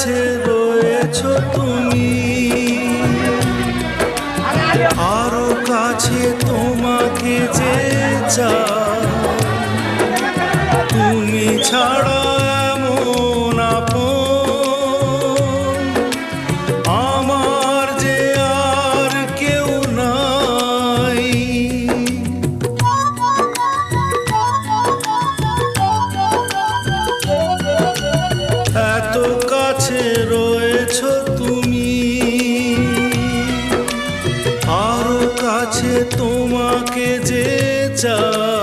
কাছে রয়েছো তুমি, আরো কাছে তোমাকে যে চাই, তুমি ছাড়া এমন আপন আমার যে আর কেউ নাই। এত কাছে রয়েছো তুমি, আরো কাছে তোমাকে যে চাই।